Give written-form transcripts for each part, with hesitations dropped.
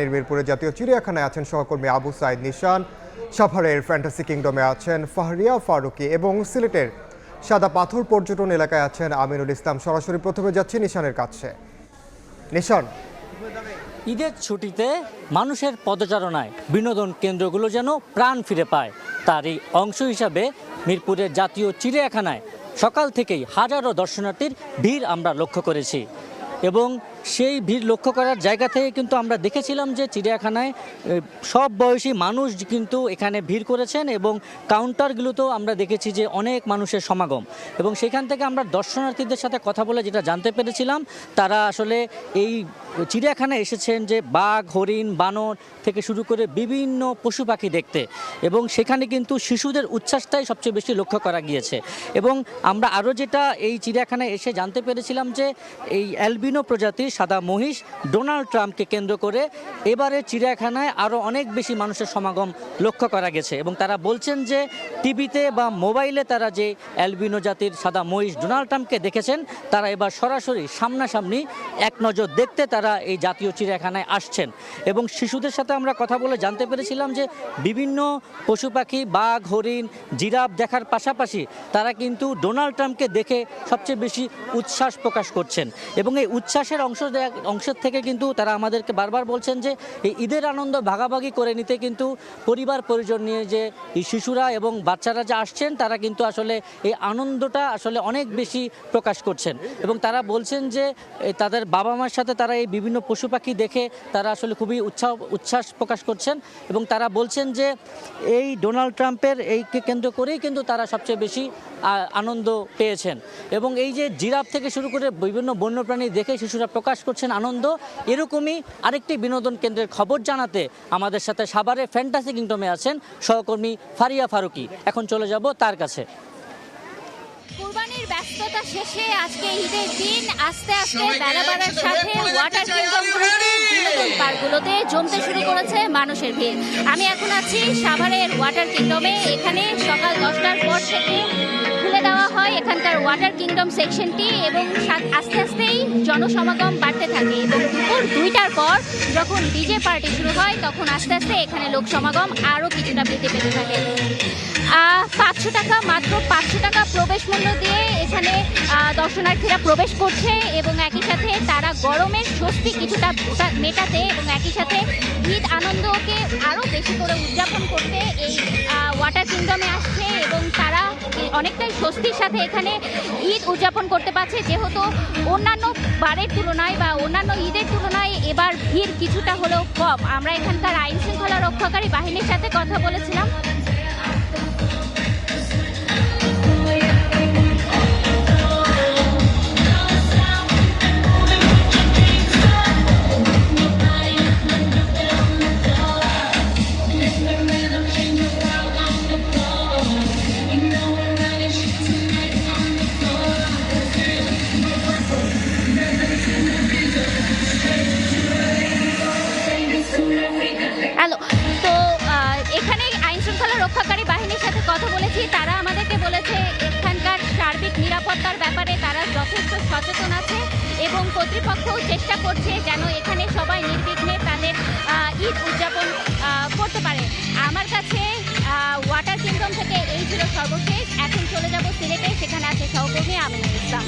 মিরপুরে জাতীয় চিড়িয়াখানায় আছেন সহকর্মী আবু সাইদ নিশান, সাভারের ফ্যান্টাসি কিংডমে আছেন ফাহরিয়া ফারুকি এবং সিলেটের সাদা পাথর পর্যটন এলাকায় আছেন আমিনুল ইসলাম। সরাসরি প্রথমে যাচ্ছি নিশানের কাছে। নিশান, ঈদের ছুটিতে মানুষের পদচারণায় বিনোদন কেন্দ্রগুলো যেন প্রাণ ফিরে পায়, তারই অংশ হিসাবে মিরপুরের জাতীয় চিড়িয়াখানায় সকাল থেকেই হাজারো দর্শনার্থীর ভিড় আমরা লক্ষ্য করেছি এবং সেই ভিড় লক্ষ্য করার জায়গা থেকে কিন্তু আমরা দেখেছিলাম যে চিড়িয়াখানায় সব বয়সী মানুষ কিন্তু এখানে ভিড় করেছেন এবং কাউন্টারগুলোতেও আমরা দেখেছি যে অনেক মানুষের সমাগম এবং সেখান থেকে আমরা দর্শনার্থীদের সাথে কথা বলে যেটা জানতে পেরেছিলাম, তারা আসলে এই চিড়িয়াখানায় এসেছেন যে বাঘ, হরিণ, বানর থেকে শুরু করে বিভিন্ন পশু পাখি দেখতে এবং সেখানে কিন্তু শিশুদের উচ্ছ্বাসটাই সবচেয়ে বেশি লক্ষ্য করা গিয়েছে। এবং আমরা আরও যেটা এই চিড়িয়াখানায় এসে জানতে পেরেছিলাম যে এই অ্যালবিনো প্রজাতির সাদা মহিষ ডোনাল্ড ট্রাম্পকে কেন্দ্র করে এবারে চিড়িয়াখানায় আরও অনেক বেশি মানুষের সমাগম লক্ষ্য করা গেছে এবং তারা বলছেন যে টিভিতে বা মোবাইলে তারা যে অ্যালবিনো জাতির সাদা মহিষ ডোনাল্ড ট্রাম্পকে দেখেছেন, তারা এবার সরাসরি সামনাসামনি এক নজর দেখতে তারা এই জাতীয় চিড়িয়াখানায় আসছেন। এবং শিশুদের সাথে আমরা কথা বলে জানতে পেরেছিলাম যে বিভিন্ন পশু পাখি, বাঘ, হরিণ, জিরাফ দেখার পাশাপাশি তারা কিন্তু ডোনাল্ড ট্রাম্পকে দেখে সবচেয়ে বেশি উচ্ছ্বাস প্রকাশ করছেন এবং এই উচ্ছ্বাসের অংশের থেকে কিন্তু তারা আমাদেরকে বারবার বলছেন যে এই ঈদের আনন্দ ভাগাভাগি করে নিতে কিন্তু পরিবার পরিজন নিয়ে যে এই শিশুরা এবং বাচ্চারা যে আসছেন, তারা কিন্তু আসলে এই আনন্দটা আসলে অনেক বেশি প্রকাশ করছেন এবং তারা বলছেন যে তাদের বাবা মার সাথে তারা এই বিভিন্ন পশু পাখি দেখে তারা আসলে খুবই উচ্ছ্বাস প্রকাশ করছেন এবং তারা বলছেন যে এই ডোনাল্ড ট্রাম্পের এইকে কেন্দ্র করেই কিন্তু তারা সবচেয়ে বেশি আনন্দ পেয়েছেন। এবং এই যে জিরাফ থেকে শুরু করে বিভিন্ন বন্যপ্রাণী দেখে শিশুরা প্রকাশ করছেন আনন্দ, এরকমই আরেকটি বিনোদন কেন্দ্রের খবর জানাতে আমাদের সাথে সাভারে ফ্যান্টাসি কিংডমে আছেন সহকর্মী ফারিয়া ফারুকি। এখন চলে যাব তার কাছে। কুরবানির ব্যস্ততা শেষে আজকে ঈদের দিন আস্তে আস্তে বেলা বাড়ার সাথে ওয়াটার কিংডমগুলোতে, বিনোদন পার্কগুলোতে জমতে শুরু করেছে মানুষের ভিড়। আমি এখন আছি সাভারের ওয়াটার কিংডমে। এখানে সকাল 10টার পর থেকে খুলে দেওয়া হয় এখানকার ওয়াটার কিংডম সেকশনটি এবং আস্তে আস্তেই জনসমাগম বাড়তে থাকে এবং দুপুর 2টার পর যখন ডিজে পার্টি শুরু হয় তখন আস্তে আস্তে এখানে লোক সমাগম আরও কিছুটা বৃদ্ধি পেতে থাকে। 500 টাকা, মাত্র 500 টাকা প্রবেশ মূল্য দিয়ে এখানে দর্শনার্থীরা প্রবেশ করছে এবং একই সাথে তারা গরমের স্বস্তি কিছুটা মেটাতে এবং একই সাথে ঈদ আনন্দকে আরও বেশি করে উদযাপন করতে এই ওয়াটার কিংডমে আসছে এবং তারা অনেকটাই স্বস্তির সাথে এখানে ঈদ উদযাপন করতে পারছে, যেহেতু অন্যান্য বারের তুলনায় বা অন্যান্য ঈদের তুলনায় এবার ভিড় কিছুটা হলেও কম। আমরা এখানকার আইন শৃঙ্খলা রক্ষাকারী বাহিনীর সাথে কথা বলেছিলাম। তো এখানে আইন শৃঙ্খলা রক্ষাকারী বাহিনীর সাথে কথা বলেছি। তারা আমাদেরকে বলেছে এখানকার সার্বিক নিরাপত্তার ব্যাপারে তারা যথেষ্ট সচেতন আছে এবং কর্তৃপক্ষও চেষ্টা করছে যেন এখানে সবাই নির্বিঘ্নে তাদের ঈদ উদযাপন করতে পারে। আমার কাছে ওয়াটার কিংডম থেকে এই ছিল সর্বশেষ। এখন চলে যাব সিলেটে, সেখানে আছে সহকর্মী আমিনুল ইসলাম।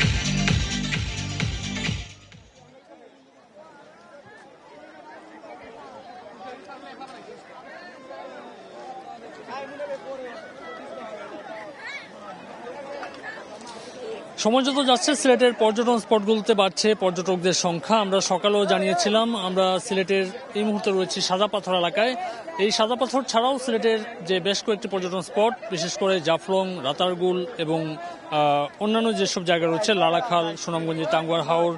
সময় যত যাচ্ছে সিলেটের পর্যটন স্পটগুলোতে বাড়ছে পর্যটকদের সংখ্যা। আমরা সকালেও জানিয়েছিলাম আমরা সিলেটের এই মুহূর্তে রয়েছি সাদা পাথর এলাকায়। এই সাদা পাথর ছাড়াও সিলেটের যে বেশ কয়েকটি পর্যটন স্পট, বিশেষ করে জাফলং, রাতারগুল এবং অন্যান্য যেসব জায়গা রয়েছে লালাখাল, সুনামগঞ্জের টাঙ্গুয়ার হাওর,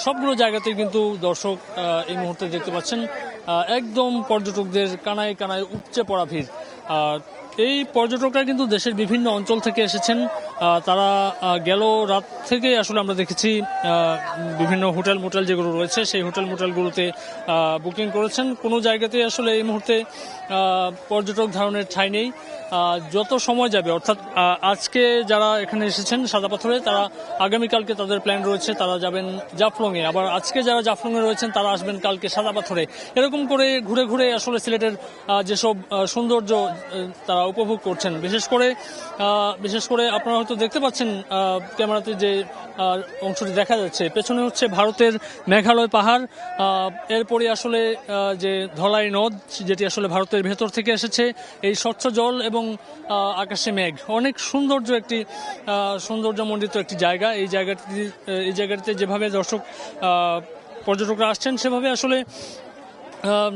সবগুলো জায়গাতেই কিন্তু দর্শক এই মুহূর্তে দেখতে পাচ্ছেন একদম পর্যটকদের কানায় কানায় উপচে পড়া ভিড়। এই পর্যটকরা কিন্তু দেশের বিভিন্ন অঞ্চল থেকে এসেছেন। তারা গেল রাত থেকে আসলে আমরা দেখেছি বিভিন্ন হোটেল মোটেল যেগুলো রয়েছে সেই হোটেল মোটেলগুলোতে বুকিং করেছেন। কোনো জায়গাতে আসলে এই মুহূর্তে পর্যটক ধারণের ঠাঁই নেই। যত সময় যাবে, অর্থাৎ আজকে যারা এখানে এসেছেন সাদা পাথরে, তারা আগামীকালকে তাদের প্ল্যান রয়েছে তারা যাবেন জাফলংয়ে, আবার আজকে যারা জাফলংয়ে রয়েছেন তারা আসবেন কালকে সাদা পাথরে। এরকম করে ঘুরে ঘুরে আসলে সিলেটের যেসব সৌন্দর্য তারা উপভোগ করছেন। বিশেষ করে আপনারা হয়তো দেখতে পাচ্ছেন ক্যামেরাতে যে অংশটি দেখা যাচ্ছে, পেছনে হচ্ছে ভারতের মেঘালয় পাহাড়, এরপরে আসলে যে ধলাই নদ যেটি আসলে ভারতের ভেতর থেকে এসেছে, এই স্বচ্ছ জল এবং আকাশে মেঘ, অনেক সৌন্দর্যমণ্ডিত একটি জায়গা। এই জায়গাটিতে যেভাবে পর্যটকরা আসছেন সেভাবে আসলে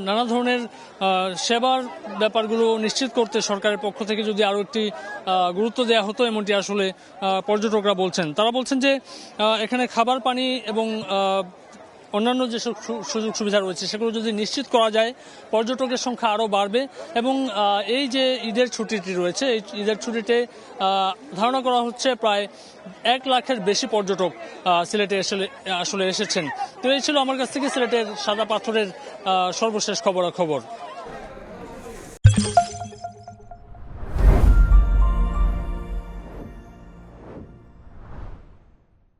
নানা ধরনের সেবার ব্যাপারগুলো নিশ্চিত করতে সরকারের পক্ষ থেকে যদি আরও একটি গুরুত্ব দেওয়া হতো, এমনটি আসলে পর্যটকরা বলছেন। তারা বলছেন যে এখানে খাবার পানি এবং অন্যান্য যেসব সুযোগ সুবিধা রয়েছে সেগুলো যদি নিশ্চিত করা যায়, পর্যটকের সংখ্যা আরও বাড়বে। এবং এই যে ঈদের ছুটিটি রয়েছে, এই ঈদের ছুটিতে ধারণা করা হচ্ছে প্রায় 1 লাখের বেশি পর্যটক সিলেটে আসলে এসেছেন। তো এই ছিল আমার কাছ থেকে সিলেটের সাদা পাথরের সর্বশেষ খবরাখবর।